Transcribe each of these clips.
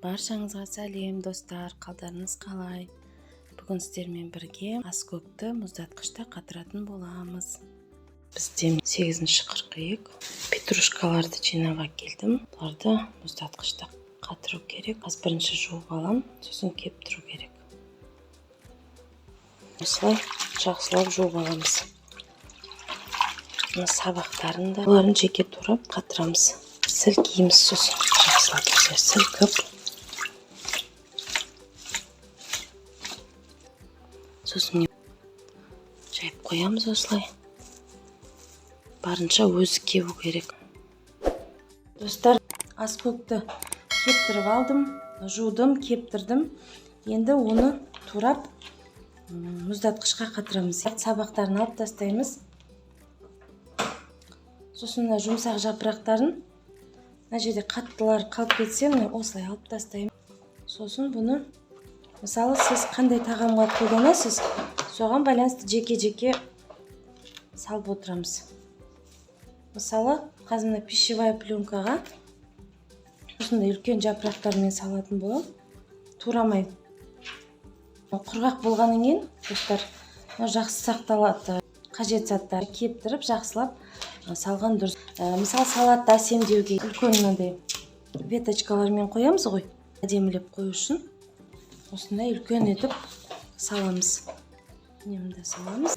Баршаңызға сәлем достар, қалдарыңыз қалай? Бүгін сіздермен бірге аскөкті мұздатқышта қатыратын боламыз. Бізде 8-ші қыркүйек петрушкаларды жинап әкелдім. Бұларды мұздатқышта қатыру керек. Аз бірінші жуып алам, сосын кептіру керек. Осылай жақсылап жуып аламыз. Сабақтарын да оларын жеке турап қатырамыз. Сілкейміз, сосын жақсылап сілкіп. Сосын жайып қоямыз осылай. Барынша өзі кебу керек. Достар, аскөкті кептіріп алдым, жудым, кептірдім. Енді оны турап мұздатқышқа қатырамыз. Сабақтарын алып тастаймыз. Сосын жұмсақ жапырақтарын, мына жерде қаттылар қалып кетсе, осылай алып тастаймын. Сосын бұны, мысалы, сіз қандай тағамға қолданасыз, соған байланысты жеке-жеке салып отырамыз. Мысалы, қазір пищевая пленкаға осындай үлкен жапырақтармен салатын болам. Турамай. Құрғақ болғаннан кейін, достар, жақсы сақталады. Қажет заттар кептіріп, жақсылап салған дұрыс. Мысалы, салатты әсемдеуге үлкен мынандай веточкалармен қоямыз ғой. Әдемілеп қою үшін осындай үлкен етіп саламыз. Немді саламыз.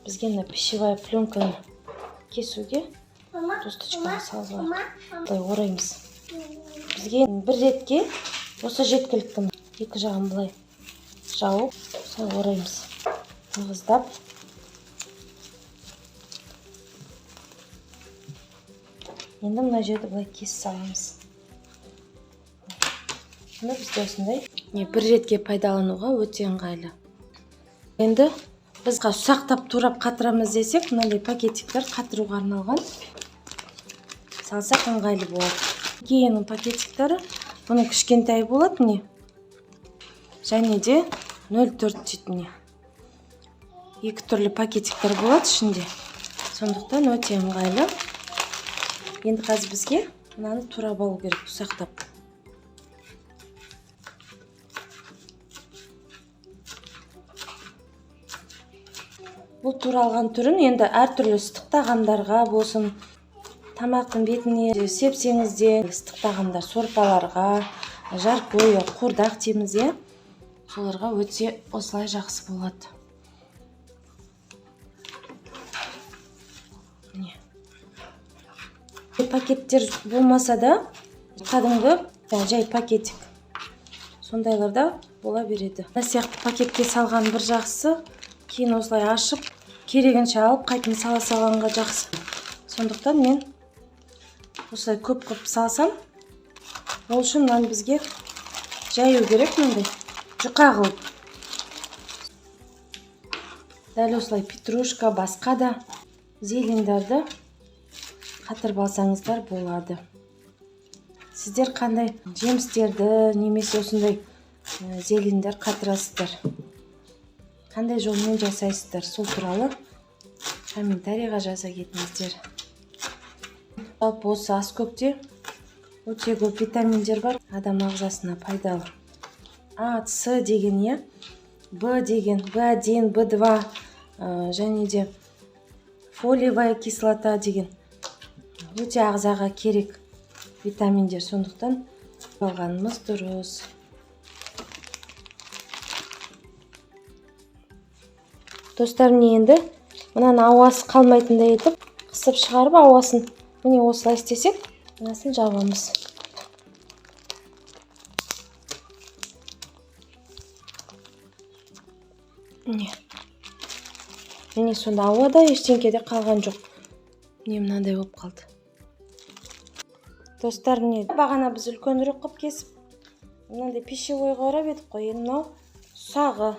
Бізге пищевая пленканы кесуге досточкаға салып ораймыз. Бізге бір ретке осы жеткілікті. Екі жағын былай жауып, осылай ораймыз. Тығыздап. Енді мына жерді былай кесіп саламыз. Бізде осындай бір ретке пайдалануға өте ыңғайлы. Енді біз ұсақтап турап қатырамыз десек, мынандай пакетиктер қатыруға арналған. Салсақ ыңғайлы болады. Икеяның пакетиктері, бұның кішкентай болады, және де 0,4 дейтін. Екі түрлі пакетиктер болады ішінде. Сондықтан өте ыңғайлы. Енді қазір бізге мынаны турап алу керек, ұсақтап. Бұл туралған түрін енді әртүрлі ыстық тағамдарға болсын, тамақтың бетіне сепсеңіз де, ыстық тағамдар сорпаларға, жаркое, қуырдақ дейміз, соларға өте осылай жақсы болады. Пакеттер болмаса да, қадымғы жай пакетик. Сондайларда бола береді. Мына сияқты пакетке салған бір жақсы, кейін осылай ашып, керегінше алып, қайтын сала салғанға жақсы. Сондықтан мен осылай көп салсам, ол үшін мынаны бізге жаю керек, мынандай жұқа қылып. Дәл осылай петрушка, басқа да зелендерді қатырып алсаңыздар болады. Сіздер қандай жемістерді, немесе осындай зелендер қатырасыздар? Қандай жолмен жасайсыздар? Сол туралы комментарийға жаза кетіңіздер. Осы аскөкте өте көп витаминдер бар, адам ағзасына пайдалы. А, С деген, Б деген, В1, В2, және де фолиевая кислота деген өте ағзаға керек витаминдер, сондықтан алғанымыз дұрыс. Достар, енді мынаны ауасы қалмайтындай етіп, қысып шығарып ауасын, міне осылай істесек, мынасын жабамыз. Міне сонда ауада ештеңкеде қалған жоқ. Міне мынандай болып қалды. Достар, бағана біз үлкенірек қып кесіп, мынандай пищевойға орап едік қой. Енді мынау ұсағы.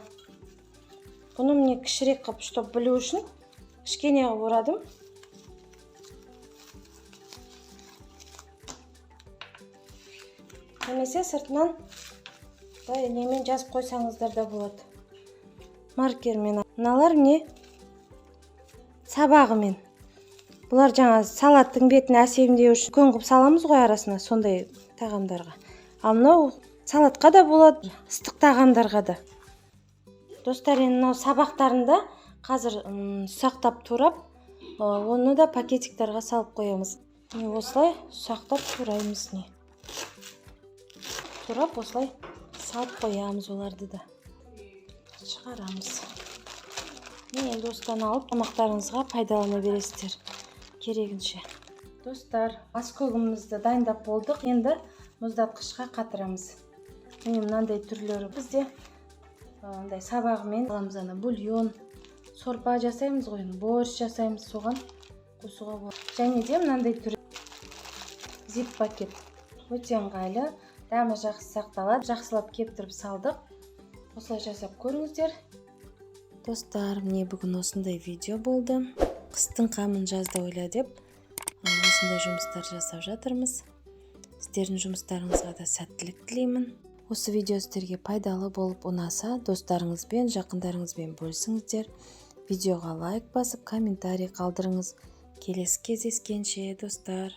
Бұны міне кішірек қып, щоб білу үшін кішкене орадым. Немесе сыртынан немен жазып қойсаңыздар да болады. Маркермен. Мыналар сабағымен. Бұлар жаңа салаттың бетін әсемдеу үшін көңіп саламыз ғой арасына, сондай тағамдарға. Ал мынау салатқа да болады, ыстық тағамдарға да. Достар, енді мынау сабақтарында қазір ұсақтап турап, оны да пакетиктерге салып қоямыз. Осылай ұсақтап тураймыз. Турап осылай салып қоямыз, оларды да шығарамыз. Енді осыдан алып тамақтарыңызға пайдалана бересіздер керегінше. Достар, аскөгімізді дайындап болдық. Енді мұздатқышқа қатырамыз. Мынандай түрлері бізде андай сабағымен аламыз, бульон, сорпа жасаймыз ғой, борщ жасаймыз, соған қосуға болады. Және де мынандай түрі зип пакет. Өте ыңғайлы, дәмі жақсы сақталады. Жақсылап кептіріп салдық. Осылай жасап көріңіздер. Достар, міне бүгін осындай видео болды. Қыстың қамын жазда ойла деп осындай жұмыстар жасап жатырмыз. Сіздердің жұмыстарыңызға да сәттілік тілеймін. Осы видео сіздерге пайдалы болып ұнаса, достарыңызбен, жақындарыңызбен бөлісіңіздер. Видеоға лайк басып, комментарий қалдырыңыз. Келесі кездескенше, достар.